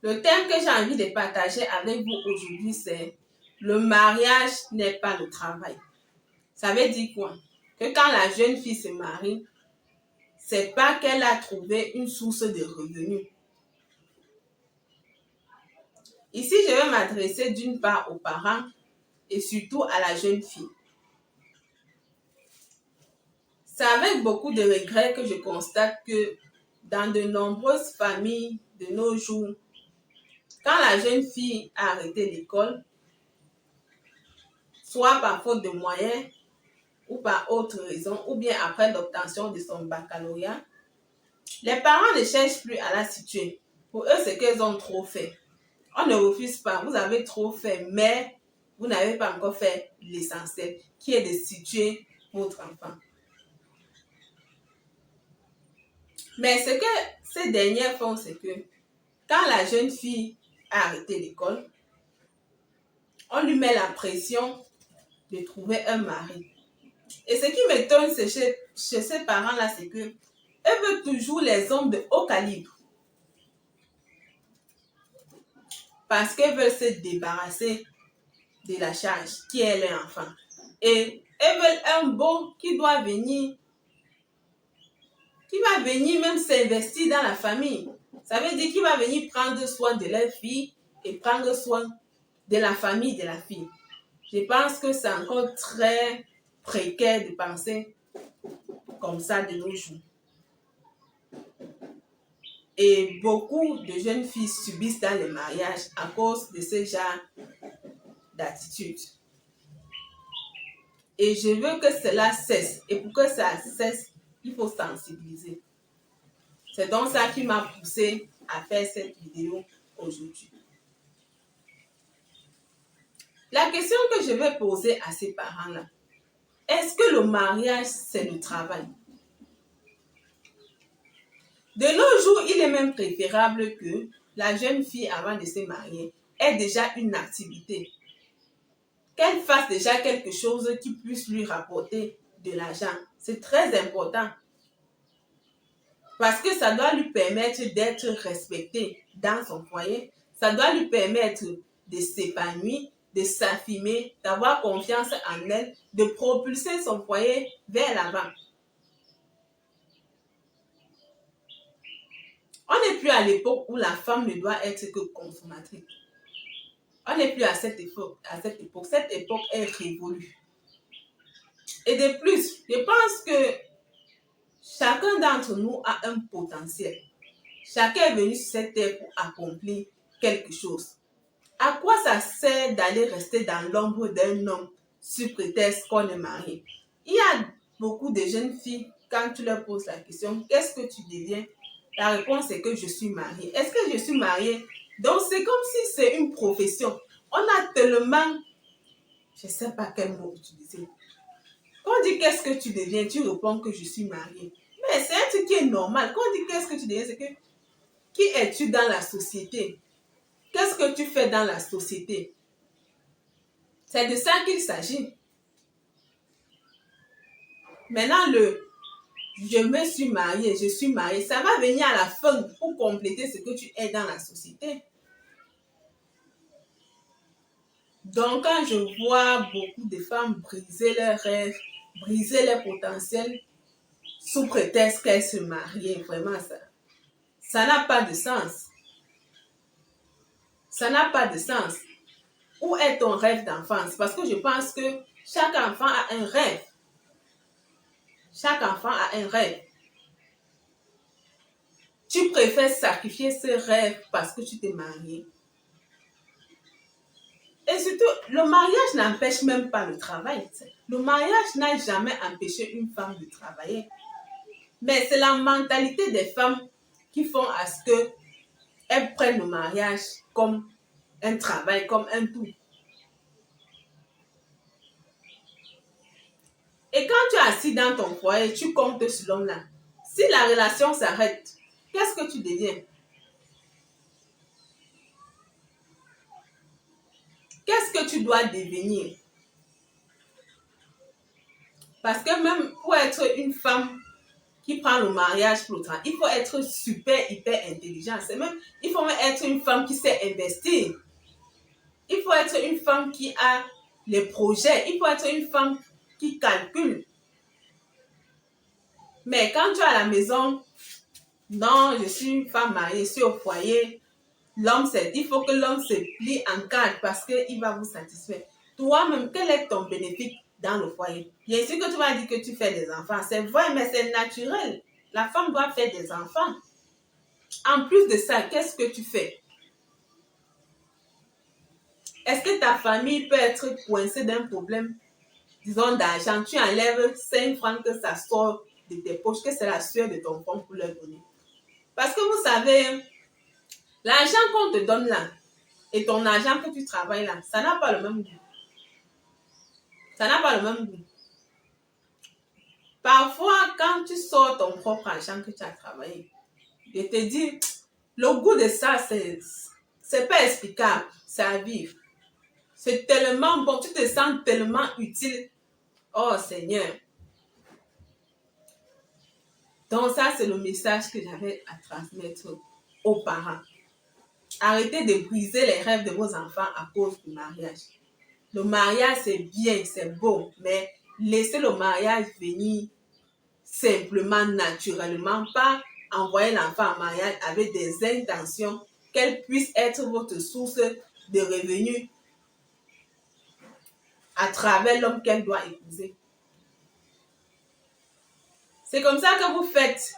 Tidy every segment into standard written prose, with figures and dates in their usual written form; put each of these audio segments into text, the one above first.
Le thème que j'ai envie de partager avec vous aujourd'hui, c'est le mariage n'est pas le travail. Ça veut dire quoi? Que quand la jeune fille se marie, c'est pas qu'elle a trouvé une source de revenus. Ici, je vais m'adresser d'une part aux parents et surtout à la jeune fille. C'est avec beaucoup de regrets que je constate que dans de nombreuses familles de nos jours, quand la jeune fille a arrêté l'école, soit par faute de moyens ou par autre raison, ou bien après l'obtention de son baccalauréat, les parents ne cherchent plus à la situer. Pour eux, c'est qu'elles ont trop fait. On ne refuse pas, vous avez trop fait, mais vous n'avez pas encore fait l'essentiel, qui est de situer votre enfant. Mais ce que ces dernières font, c'est que quand la jeune fille a arrêté l'école, on lui met la pression de trouver un mari. Et ce qui m'étonne chez ces parents-là, c'est que elles veulent toujours les hommes de haut calibre. Parce qu'elles veulent se débarrasser de la charge qui est leur enfant. Et elles veulent un beau qui va venir même s'investir dans la famille. Ça veut dire qu'il va venir prendre soin de leur fille et prendre soin de la famille de la fille. Je pense que c'est encore très précaire de penser comme ça de nos jours. Et beaucoup de jeunes filles subissent dans les mariages à cause de ce genre d'attitude. Et je veux que cela cesse. Et pour que ça cesse, il faut sensibiliser. C'est donc ça qui m'a poussé à faire cette vidéo aujourd'hui. La question que je vais poser à ces parents-là, est-ce que le mariage, c'est le travail? De nos jours, il est même préférable que la jeune fille, avant de se marier, ait déjà une activité. Qu'elle fasse déjà quelque chose qui puisse lui rapporter de l'argent. C'est très important. Parce que ça doit lui permettre d'être respectée dans son foyer. Ça doit lui permettre de s'épanouir, de s'affirmer, d'avoir confiance en elle, de propulser son foyer vers l'avant. On n'est plus à l'époque où la femme ne doit être que consommatrice. On n'est plus à cette époque. Cette époque est révolue. Et de plus, je pense que chacun d'entre nous a un potentiel. Chacun est venu sur cette terre pour accomplir quelque chose. À quoi ça sert d'aller rester dans l'ombre d'un homme sous prétexte qu'on est marié? Il y a beaucoup de jeunes filles, quand tu leur poses la question, qu'est-ce que tu deviens? La réponse est que je suis mariée. Est-ce que je suis mariée? Donc c'est comme si c'est une profession. On a tellement, je ne sais pas quel mot utiliser. Quand on dit qu'est-ce que tu deviens, tu réponds que je suis mariée. Mais c'est un truc qui est normal. Quand on dit qu'est-ce que tu deviens, c'est que qui es-tu dans la société? Qu'est-ce que tu fais dans la société? C'est de ça qu'il s'agit. Maintenant, je me suis mariée, je suis mariée, ça va venir à la fin pour compléter ce que tu es dans la société. Donc, quand je vois beaucoup de femmes briser leurs rêves, briser leur potentiel, sous prétexte qu'elles se marient, vraiment, ça n'a pas de sens. Ça n'a pas de sens. Où est ton rêve d'enfance? Parce que je pense que chaque enfant a un rêve. Chaque enfant a un rêve. Tu préfères sacrifier ce rêve parce que tu t'es marié. Et surtout, le mariage n'empêche même pas le travail. Le mariage n'a jamais empêché une femme de travailler. Mais c'est la mentalité des femmes qui font à ce qu'elles prennent le mariage comme un travail, comme un tout. Et quand tu es assis dans ton foyer, tu comptes sur l'homme-là. Si la relation s'arrête, qu'est-ce que tu deviens? Qu'est-ce que tu dois devenir? Parce que même pour être une femme qui prend le mariage pour le travail. Il faut être hyper intelligent. Il faut même être une femme qui sait investir. Il faut être une femme qui a les projets. Il faut être une femme qui calcule. Mais quand tu es à la maison, non, je suis une femme mariée, je suis au foyer. Il faut que l'homme se plie en cadre parce qu'il va vous satisfaire. Toi-même, quel est ton bénéfice dans le foyer? Bien sûr que tu vas dire que tu fais des enfants. C'est vrai, mais c'est naturel. La femme doit faire des enfants. En plus de ça, qu'est-ce que tu fais? Est-ce que ta famille peut être coincée d'un problème, disons, d'argent? Tu enlèves 5 francs que ça sort de tes poches, que c'est la sueur de ton front pour leur donner. Parce que vous savez, l'argent qu'on te donne là et ton argent que tu travailles là, ça n'a pas le même goût. Ça n'a pas le même goût. Parfois, quand tu sors ton propre argent que tu as travaillé, je te dis, le goût de ça, c'est pas explicable, c'est à vivre. C'est tellement bon, tu te sens tellement utile. Oh Seigneur. Donc ça, c'est le message que j'avais à transmettre aux parents. Arrêtez de briser les rêves de vos enfants à cause du mariage. Le mariage, c'est bien, c'est beau, mais laissez le mariage venir simplement, naturellement, pas envoyer l'enfant en mariage avec des intentions qu'elle puisse être votre source de revenus à travers l'homme qu'elle doit épouser. C'est comme ça que vous faites.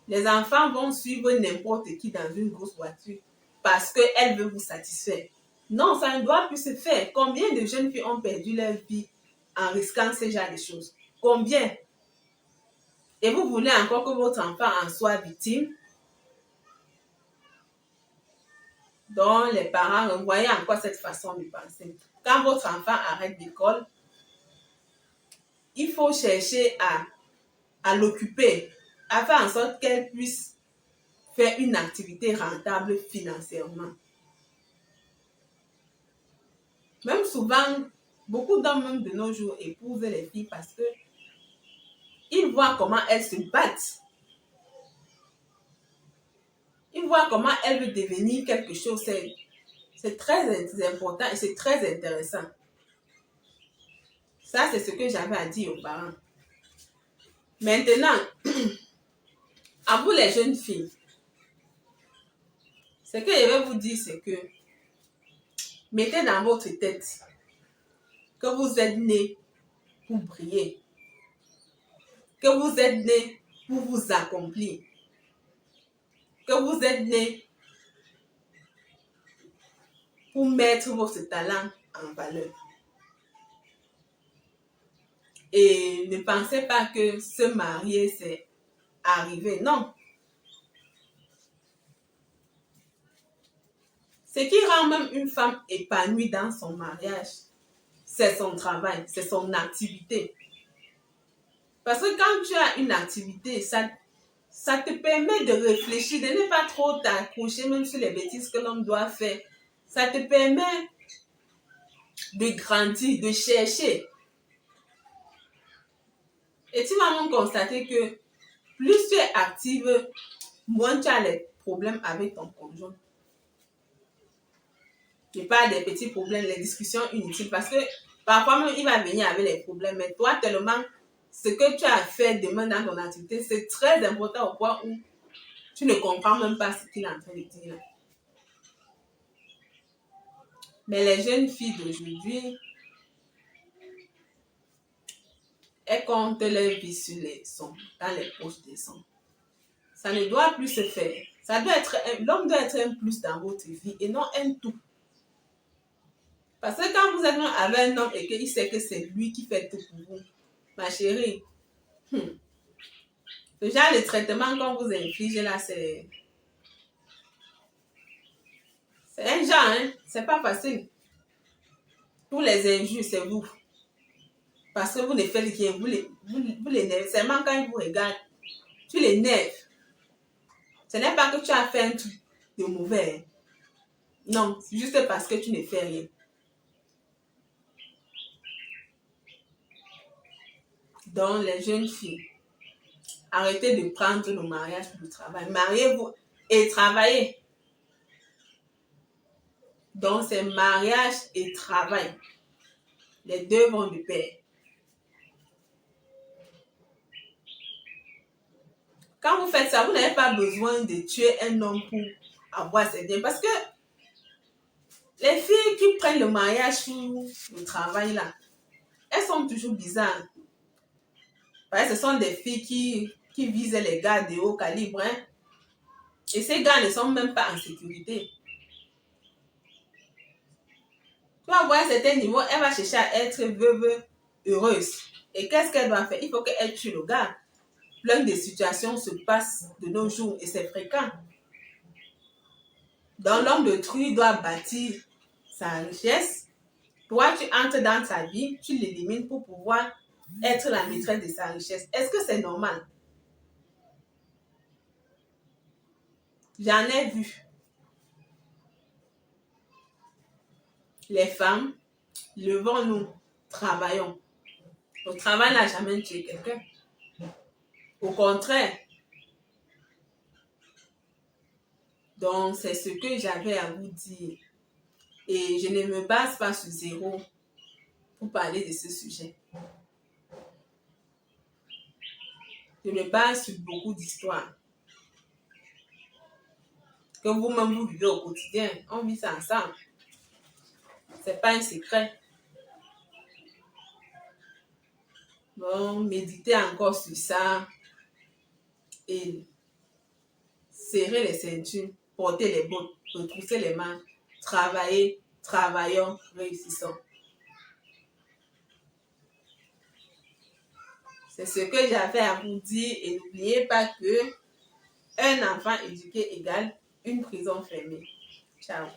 Les enfants vont suivre n'importe qui dans une grosse voiture parce qu'elle veut vous satisfaire. Non, ça ne doit plus se faire. Combien de jeunes filles ont perdu leur vie en risquant ce genre de choses? Combien? Et vous voulez encore que votre enfant en soit victime? Donc, les parents, revoyez encore cette façon de penser. Quand votre enfant arrête l'école, il faut chercher à l'occuper, à faire en sorte qu'elle puisse faire une activité rentable financièrement. Même souvent, beaucoup d'hommes même de nos jours épousent les filles parce que ils voient comment elles se battent. Ils voient comment elles veulent devenir quelque chose. C'est très important et c'est très intéressant. Ça, c'est ce que j'avais à dire aux parents. Maintenant, à vous les jeunes filles, ce que je vais vous dire, c'est que mettez dans votre tête que vous êtes nés pour briller, que vous êtes nés pour vous accomplir, que vous êtes nés pour mettre votre talent en valeur. Et ne pensez pas que se marier, c'est arriver. Non. Ce qui rend même une femme épanouie dans son mariage, c'est son travail, c'est son activité. Parce que quand tu as une activité, ça te permet de réfléchir, de ne pas trop t'accrocher même sur les bêtises que l'homme doit faire. Ça te permet de grandir, de chercher. Et tu vas même constater que plus tu es active, moins tu as les problèmes avec ton conjoint. Je parle des petits problèmes, les discussions inutiles, parce que parfois même il va venir avec les problèmes, mais toi tellement ce que tu as fait demain dans ton activité, c'est très important au point où tu ne comprends même pas ce qu'il est en train de dire. Mais les jeunes filles d'aujourd'hui, elles comptent leur vie sur les sons, dans les poches des sons. Ça ne doit plus se faire. L'homme doit être un plus dans votre vie et non un tout. Parce que quand vous êtes avec un homme et qu'il sait que c'est lui qui fait tout pour vous, ma chérie, le genre de traitement qu'on vous inflige là, c'est un genre, hein? C'est pas facile. Tous les injures, c'est vous. Parce que vous ne faites rien, vous l'énervez. Seulement quand il vous regarde, tu l'énerves. Ce n'est pas que tu as fait un truc de mauvais. Non, c'est juste parce que tu ne fais rien. Donc, les jeunes filles, Arrêtez de prendre le mariage pour le travail. Mariez-vous et travaillez. Donc, c'est mariage et travail. Les deux vont de pair. Quand vous faites ça, vous n'avez pas besoin de tuer un homme pour avoir ses biens. Parce que les filles qui prennent le mariage pour le travail, là, elles sont toujours bizarres. Parce que ce sont des filles qui visent les gars de haut calibre. Hein? Et ces gars ne sont même pas en sécurité. Tu vas voir à un certain niveau, elle va chercher à être veuve heureuse. Et qu'est-ce qu'elle doit faire? Il faut qu'elle tue le gars. Plein de situations se passent de nos jours et c'est fréquent. Donc l'homme d'autrui doit bâtir sa richesse. Toi, tu entres dans sa vie, tu l'élimines pour pouvoir être la maîtresse de sa richesse. Est-ce que c'est normal? J'en ai vu. Les femmes, levons-nous, travaillons. Le travail n'a jamais tué quelqu'un. Au contraire. Donc, c'est ce que j'avais à vous dire. Et je ne me base pas sur zéro pour parler de ce sujet. Je me base sur beaucoup d'histoires. Que vous-même vous vivez au quotidien. On vit ça ensemble. C'est pas un secret. Bon, méditez encore sur ça. Et serrez les ceintures. Portez les bottes. Retroussez les mains. Travaillez. Travaillons. Réussissons. C'est ce que j'avais à vous dire. Et n'oubliez pas que un enfant éduqué égale une prison fermée. Ciao.